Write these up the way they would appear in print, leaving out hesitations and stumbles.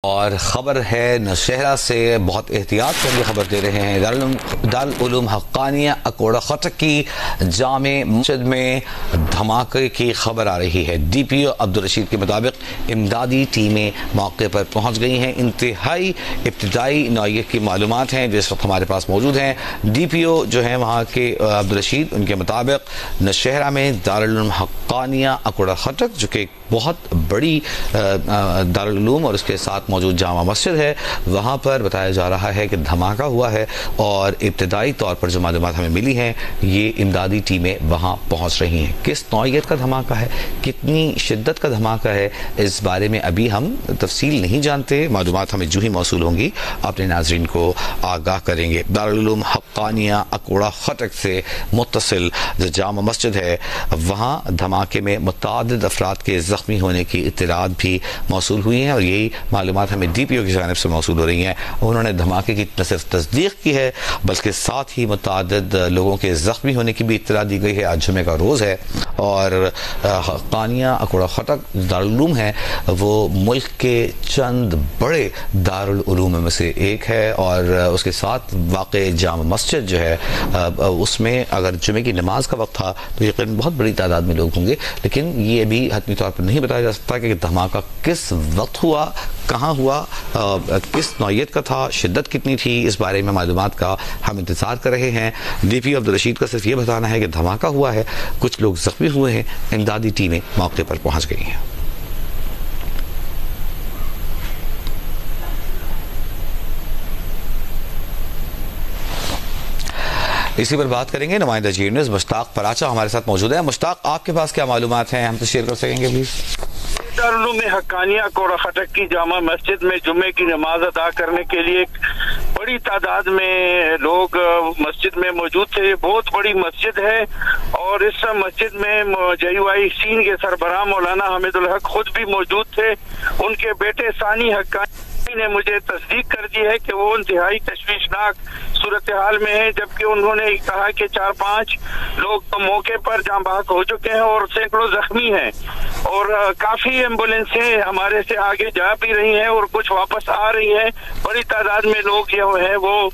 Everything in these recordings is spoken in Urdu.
اور خبر ہے نوشہرہ سے، بہت احتیاط کر کے خبر دے رہے ہیں۔ دارالعلوم حقانیہ اکوڑہ خٹک کی جامع مسجد میں دھماکے کی خبر آ رہی ہے۔ ڈی پی او عبدالرشید کے مطابق امدادی ٹیمیں موقع پر پہنچ گئی ہیں۔ انتہائی ابتدائی نوعیت کی معلومات ہیں جو اس وقت ہمارے پاس موجود ہیں۔ ڈی پی او جو ہیں وہاں کے عبدالرشید، ان کے مطابق نوشہرہ میں دارالعلوم حقانیہ اکوڑہ خٹک، جو کہ بہت بڑی دارالعلوم اور اس کے ساتھ موجود جامع مسجد ہے، وہاں پر بتایا جا رہا ہے کہ دھماکہ ہوا ہے، اور ابتدائی طور پر جو معلومات ہمیں ملی ہیں یہ امدادی ٹیمیں وہاں پہنچ رہی ہیں۔ کس نوعیت کا دھماکہ ہے، کتنی شدت کا دھماکہ ہے، اس بارے میں ابھی ہم تفصیل نہیں جانتے۔ معلومات ہمیں جو ہی موصول ہوں گی اپنے ناظرین کو آگاہ کریں گے۔ دارالعلوم حقانیہ اکوڑہ خٹک سے متصل جو جامع مسجد ہے، وہاں دھماکے میں متعدد افراد کے زخمی ہونے کی اطلاعات بھی موصول ہوئی ہیں، اور یہی معلومات ہمیں ڈی پی او کی جانب سے موصول ہو رہی ہیں۔ انہوں نے دھماکے کی نہ صرف تصدیق کی ہے بلکہ ساتھ ہی متعدد لوگوں کے زخمی ہونے کی بھی اطلاع دی گئی ہے۔ آج جمعے کا روز ہے، اور حقانیہ اکوڑہ خٹک دارالعلوم ہے وہ ملک کے چند بڑے دارالعلوم میں سے ایک ہے، اور اس کے ساتھ واقع جامع مسجد جو ہے اس میں اگر جمعے کی نماز کا وقت تھا تو یقیناً بہت بڑی تعداد میں لوگ ہوں گے، لیکن یہ بھی حتمی طور پر نہیں بتایا جا سکتا کہ دھماکہ کس وقت ہوا، کہاں ہوا، کس نوعیت کا تھا، شدت کتنی تھی۔ اس بارے میں معلومات کا ہم انتظار کر رہے ہیں۔ ڈی پی او عبدالرشید کا صرف یہ بتانا ہے کہ دھماکہ ہوا ہے، کچھ لوگ زخمی ہوئے ہیں، امدادی ٹیمیں موقع پر پہنچ گئی ہیں۔ اسی پر بات کریں گے، نمائندہ جی نیوز مشتاق پراچہ ہمارے ساتھ موجود ہے۔ مشتاق، آپ کے پاس کیا معلومات ہیں، ہم تو شیئر کر سکیں گے پلیز؟ دارالعلوم حقانیہ اکوڑہ خٹک کی جامع مسجد میں جمعے کی نماز ادا کرنے کے لیے بڑی تعداد میں لوگ مسجد میں موجود تھے۔ یہ بہت بڑی مسجد ہے، اور اس مسجد میں JUIC کے سربراہ مولانا حمید الحق خود بھی موجود تھے۔ ان کے بیٹے ثانی حقانی نے مجھے تصدیق کر دی ہے کہ وہ انتہائی تشویشناک صورتحال میں ہے، جبکہ انہوں نے کہا کہ 4-5 لوگ تو موقع پر جاں بحق ہو چکے ہیں اور سینکڑوں زخمی ہیں، اور کافی ایمبولینسیں ہمارے سے آگے جا بھی رہی ہیں اور کچھ واپس آ رہی ہیں۔ بڑی تعداد میں لوگ جو ہے وہ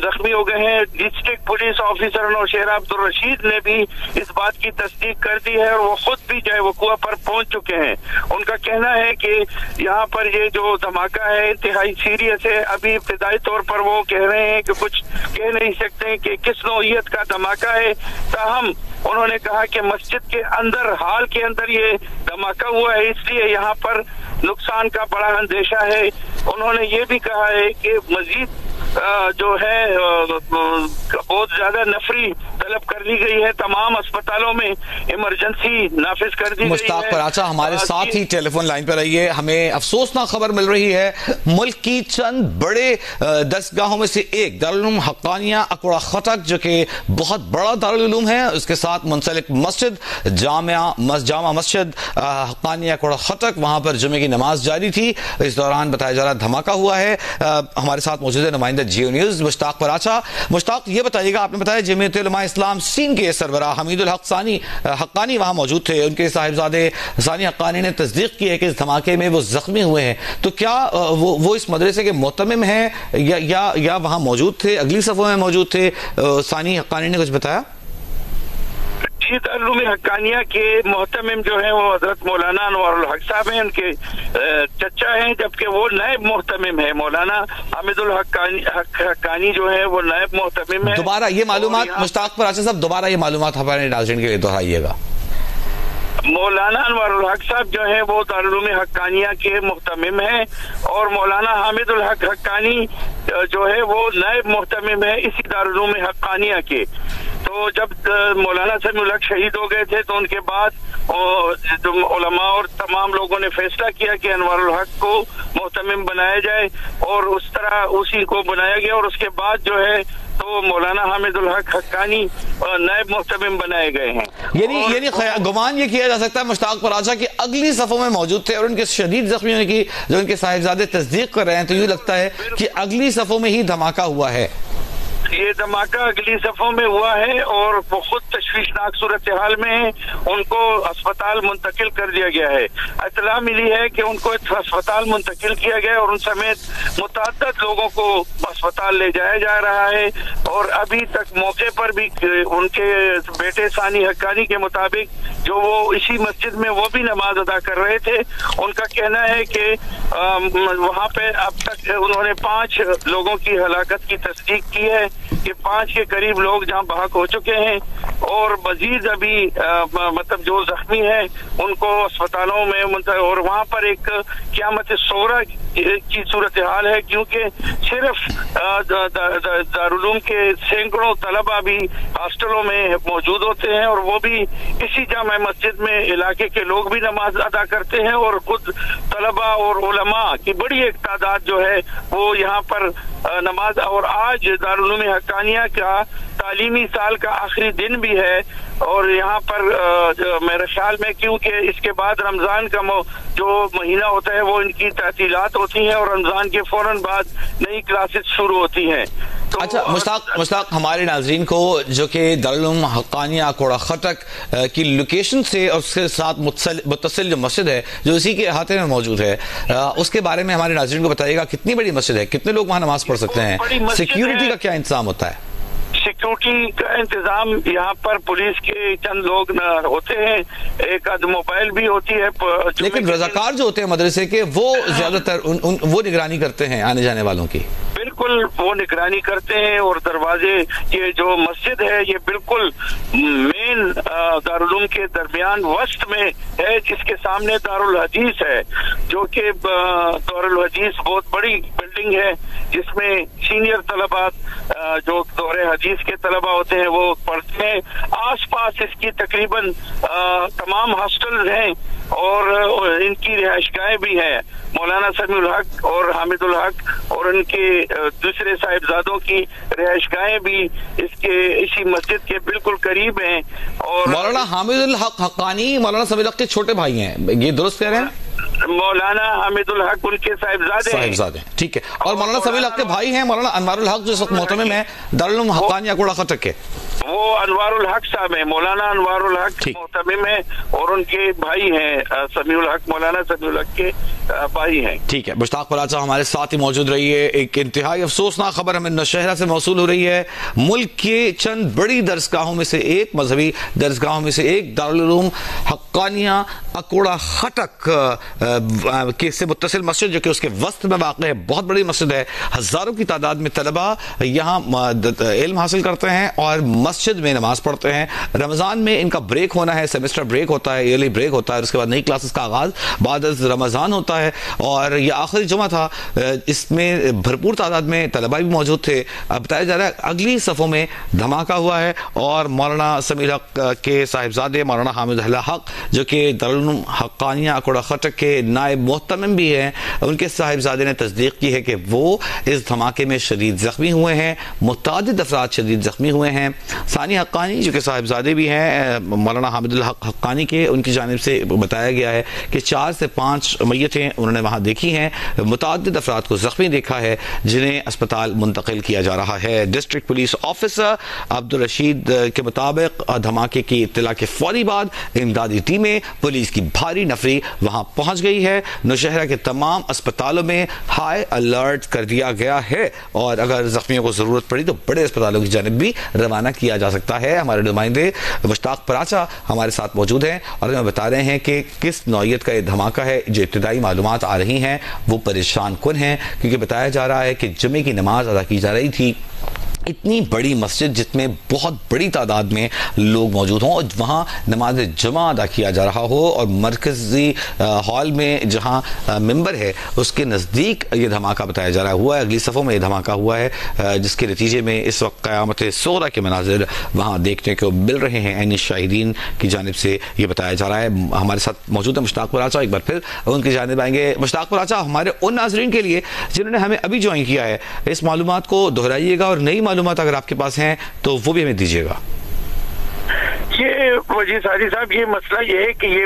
زخمی ہو گئے ہیں۔ District police officer Nowshera Abdul Rashid نے بھی اس بات کی تصدیق کر دی ہے، اور وہ خود بھی جائے وقوع پر پہنچ چکے ہیں۔ ان کا کہنا ہے کہ یہاں پر یہ جو دھماکہ ہے انتہائی سیریس ہے۔ ابھی ابتدائی طور پر وہ کہہ رہے ہیں کہ کچھ کہہ نہیں سکتے کہ کس نوعیت کا دھماکہ ہے، تاہم انہوں نے کہا کہ مسجد کے اندر، حال کے اندر یہ دھماکہ ہوا ہے، اس لیے یہاں پر نقصان کا بڑا اندیشہ ہے۔ انہوں نے یہ بھی کہا ہے کہ مزید جو ہے بہت زیادہ نفری طلب کر لی گئی ہے، تمام اسپتالوں میں ایمرجنسی نافذ کر دی گئی ہے۔ مشتاق پراچہ ہمارے ساتھ ہی ٹیلی فون لائن پر رہیے۔ ہمیں افسوسناک خبر مل رہی ہے، ملک کی چند بڑے دستگاہوں میں سے ایک دارالعلوم حقانیہ اکوڑہ خٹک، جو کہ بہت بڑا دارالعلوم ہے، اس کے ساتھ منسلک مسجد جامع مسجد حقانیہ اکوڑہ خٹک، وہاں پر جمعے کی نماز جاری تھی، اس دوران بتایا جا رہا دھماکہ ہوا ہے۔ ہمارے ساتھ موجود ہے نمائندہ جیو نیوز مشتاق پراچہ۔ مشتاق، یہ بتائیے گا، آپ نے بتایا جمعیت علماء اسلام سندھ کے سربراہ حمید الحق حقانی وہاں موجود تھے، ان کے صاحبزادے ثانی حقانی نے تصدیق کی ہے کہ اس دھماکے میں وہ زخمی ہوئے ہیں، تو کیا وہ اس مدرسے کے محتمم ہیں یا وہاں موجود تھے، اگلی صفوں میں موجود تھے؟ ثانی حقانی نے کچھ بتایا؟ دارالعلوم حقانیہ کے محتمم جو ہیں وہ حضرت مولانا انوار الحق صاحب ہیں، ان کے چچا ہیں، جبکہ وہ نائب محتمم ہے۔ مولانا حمید الحق حقانی جو ہے وہ نائب محتمم ہے۔ دوبارہ یہ معلومات مشتاق پراچہ صاحب، دوبارہ یہ معلومات ہمارے ناظرین کے لیے دہرائیے گا۔ مولانا انوار الحق صاحب جو ہیں وہ دارالعلوم حقانیہ کے محتمم ہیں، اور مولانا حامد الحق حقانی جو ہے وہ نائب محتمم ہے اسی دارالعلوم حقانیہ کے۔ تو جب مولانا سمیع الحق شہید ہو گئے تھے تو ان کے بعد علماء اور تمام لوگوں نے فیصلہ کیا کہ انوار الحق کو محتمم بنایا جائے، اور اس طرح اسی کو بنایا گیا، اور اس کے بعد جو ہے تو مولانا حامد الحق حقانی نائب محتمم بنائے گئے ہیں۔ یعنی گمان یہ کیا جا سکتا ہے مشتاق پراچہ کہ اگلی صفوں میں موجود تھے، اور ان کے شدید زخمی ہونے کی جو ان کے صاحبزادے تصدیق کر رہے ہیں، تو یہ لگتا ہے کہ اگلی صفوں میں ہی دھماکہ ہوا ہے۔ یہ دھماکہ اگلی صفوں میں ہوا ہے اور بہت تشویشناک صورتحال میں ہے. ان کو اسپتال منتقل کر دیا گیا ہے. اطلاع ملی ہے کہ ان کو اسپتال منتقل کیا گیا اور ان سمیت متعدد لوگوں کو اسپتال لے جایا جا رہا ہے. اور ابھی تک موقع پر بھی ان کے بیٹے ثانی حقانی کے مطابق جو وہ اسی مسجد میں وہ بھی نماز ادا کر رہے تھے، ان کا کہنا ہے کہ وہاں پہ اب تک انہوں نے 5 لوگوں کی ہلاکت کی تصدیق کی ہے کہ 5 کے قریب لوگ جہاں بحق ہو چکے ہیں اور مزید ابھی مطلب جو زخمی ہیں ان کو اسپتالوں میں اور وہاں پر ایک قیامت صغریٰ کی صورتحال ہے، کیونکہ صرف دارالعلوم کے سینکڑوں طلبہ بھی ہاسٹلوں میں موجود ہوتے ہیں اور وہ بھی اسی جامع مسجد میں علاقے کے لوگ بھی نماز ادا کرتے ہیں اور خود طلبہ اور علماء کی بڑی ایک تعداد جو ہے وہ یہاں پر نماز. اور آج دارالعلوم حقانیہ کا تعلیمی سال کا آخری دن بھی ہے اور یہاں پر میرے خیال میں کیونکہ اس کے بعد رمضان کا جو مہینہ ہوتا ہے وہ ان کی تعطیلات ہوتی ہیں اور رمضان کے فوراً بعد نئی کلاسز شروع ہوتی ہیں. اچھا مشتاق، ہمارے ناظرین کو جو کہ دارالعلوم حقانیہ اکوڑہ خٹک کی لوکیشن سے اور اس کے ساتھ متصل جو مسجد ہے جو اسی کے احاطے میں موجود ہے، اس کے بارے میں ہمارے ناظرین کو بتائیے گا. کتنی بڑی مسجد ہے، کتنے لوگ وہاں نماز پڑھ سکتے ہیں، سیکیورٹی کا کیا انتظام ہوتا ہے؟ سیکیورٹی کا انتظام یہاں پر پولیس کے چند لوگ ہوتے ہیں، ایک آدھ موبائل بھی ہوتی ہے، لیکن رضاکار جو ہوتے ہیں مدرسے کے وہ زیادہ تر وہ نگرانی کرتے ہیں آنے جانے والوں کی. بالکل وہ نگرانی کرتے ہیں اور دروازے، یہ جو مسجد ہے یہ بالکل مین دارالعلوم کے درمیان وسط میں ہے، جس کے سامنے دارالحدیث ہے جو کہ دارالحدیث بہت بڑی بلڈنگ ہے جس میں سینئر طلباء جو دور حدیث کے طلباء ہوتے ہیں وہ پڑھتے ہیں. آس پاس اس کی تقریباً تمام ہاسٹلز ہیں اور ان کی رہائش گاہیں بھی ہیں. مولانا سمیع الحق اور حامد الحق اور ان کے دوسرے صاحبزادوں کی رہائش گاہیں بھی اسی مسجد کے بالکل قریب ہیں. اور مولانا حامد الحق حقانی مولانا سمیع الحق کے چھوٹے بھائی ہیں، یہ درست کہہ رہے ہیں؟ مولانا حامد الحق ان کے صاحبزادے ہیں. ٹھیک ہے. اور مولانا سمیع الحق کے بھائی ہیں مولانا انوار الحق جو اس وقت محتمم ہے دارالعلوم حقانیہ اکوڑہ خٹک کے، وہ انوار الحق صاحب ہیں، مولانا انوار الحق محتمم ہیں اور ان کے بھائی ہیں سمیع الحق، مولانا سمیع الحق کے بھائی ہیں. ٹھیک ہے. مشتاق پراچا ہمارے ساتھ ہی موجود رہی ہے. ایک انتہائی افسوسناک خبر ہمیں نوشہرہ سے موصول ہو رہی ہے. ملک کے چند بڑی درسگاہوں میں سے ایک، مذہبی درسگاہوں میں سے ایک، دارالعلوم حقانیہ اکوڑہ خٹک سے متصل مسجد جو کہ اس کے وسط میں واقع ہے، بہت بڑی مسجد ہے. ہزاروں کی تعداد میں طلبہ یہاں علم حاصل کرتے ہیں اور مسجد میں نماز پڑھتے ہیں. رمضان میں ان کا بریک ہونا ہے، سیمسٹر بریک ہوتا ہے، ایئرلی بریک ہوتا ہے، اس کے بعد نئی کلاسز کا آغاز بعد از رمضان ہوتا ہے اور یہ آخری جمعہ تھا. اس میں بھرپور تعداد میں طلبہ بھی موجود تھے. اب بتایا جا رہا ہے اگلی صفوں میں دھماکہ ہوا ہے اور مولانا سمیع الحق کے صاحبزادے مولانا حامد الحق جو کہ دارالعلوم حقانیہ اکوڑہ خٹک کے نائب محتمم بھی ہیں، ان کے صاحبزادے نے تصدیق کی ہے کہ وہ اس دھماکے میں شدید زخمی ہوئے ہیں. متعدد افراد شدید زخمی ہوئے ہیں. ثانی حقانی جو کہ صاحبزادے بھی ہیں مولانا حامد الحق حقانی کے، ان کی جانب سے بتایا گیا ہے کہ 4 سے 5 میتیں انہوں نے وہاں دیکھی ہیں. متعدد افراد کو زخمی دیکھا ہے جنہیں اسپتال منتقل کیا جا رہا ہے. ڈسٹرکٹ پولیس آفیسر عبدالرشید کے مطابق دھماکے کی اطلاع کے فوری بعد امدادی ٹیمیں، پولیس کی بھاری نفری وہاں پہنچ گئی ہے. نوشہرہ کے تمام اسپتالوں میں ہائی الرٹ کر دیا گیا ہے اور اگر زخمیوں کو ضرورت پڑی تو بڑے اسپتالوں کی جانب بھی روانہ کیا جا سکتا ہے. ہمارے نمائندے مشتاق پراچا ہمارے ساتھ موجود ہیں اور ہمیں بتا رہے ہیں کہ کس نوعیت کا یہ دھماکہ ہے. جو ابتدائی معلومات آ رہی ہیں وہ پریشان کن ہیں کیونکہ بتایا جا رہا ہے کہ جمعے کی نماز ادا کی جا رہی تھی. اتنی بڑی مسجد جس میں بہت بڑی تعداد میں لوگ موجود ہوں اور وہاں نماز جمعہ ادا کیا جا رہا ہو اور مرکزی ہال میں جہاں ممبر ہے اس کے نزدیک یہ دھماکہ بتایا جا رہا ہوا ہے. اگلی صفوں میں یہ دھماکہ ہوا ہے جس کے نتیجے میں اس وقت قیامت صغریٰ کے مناظر وہاں دیکھنے کو مل رہے ہیں. عینی شاہدین کی جانب سے یہ بتایا جا رہا ہے. ہمارے ساتھ موجود ہے مشتاق پراچا، ایک بار پھر ان کی جانب آئیں گے. مشتاق پراچا، ہمارے ان ناظرین کے لیے جنہوں نے ہمیں ابھی جوائن کیا ہے اس معلومات کو دہرائیے گا اور نئی معلومات اگر آپ کے پاس ہیں تو وہ بھی ہمیں دیجیے گا. یہ وزیر ساری صاحب، یہ مسئلہ یہ ہے کہ یہ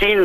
3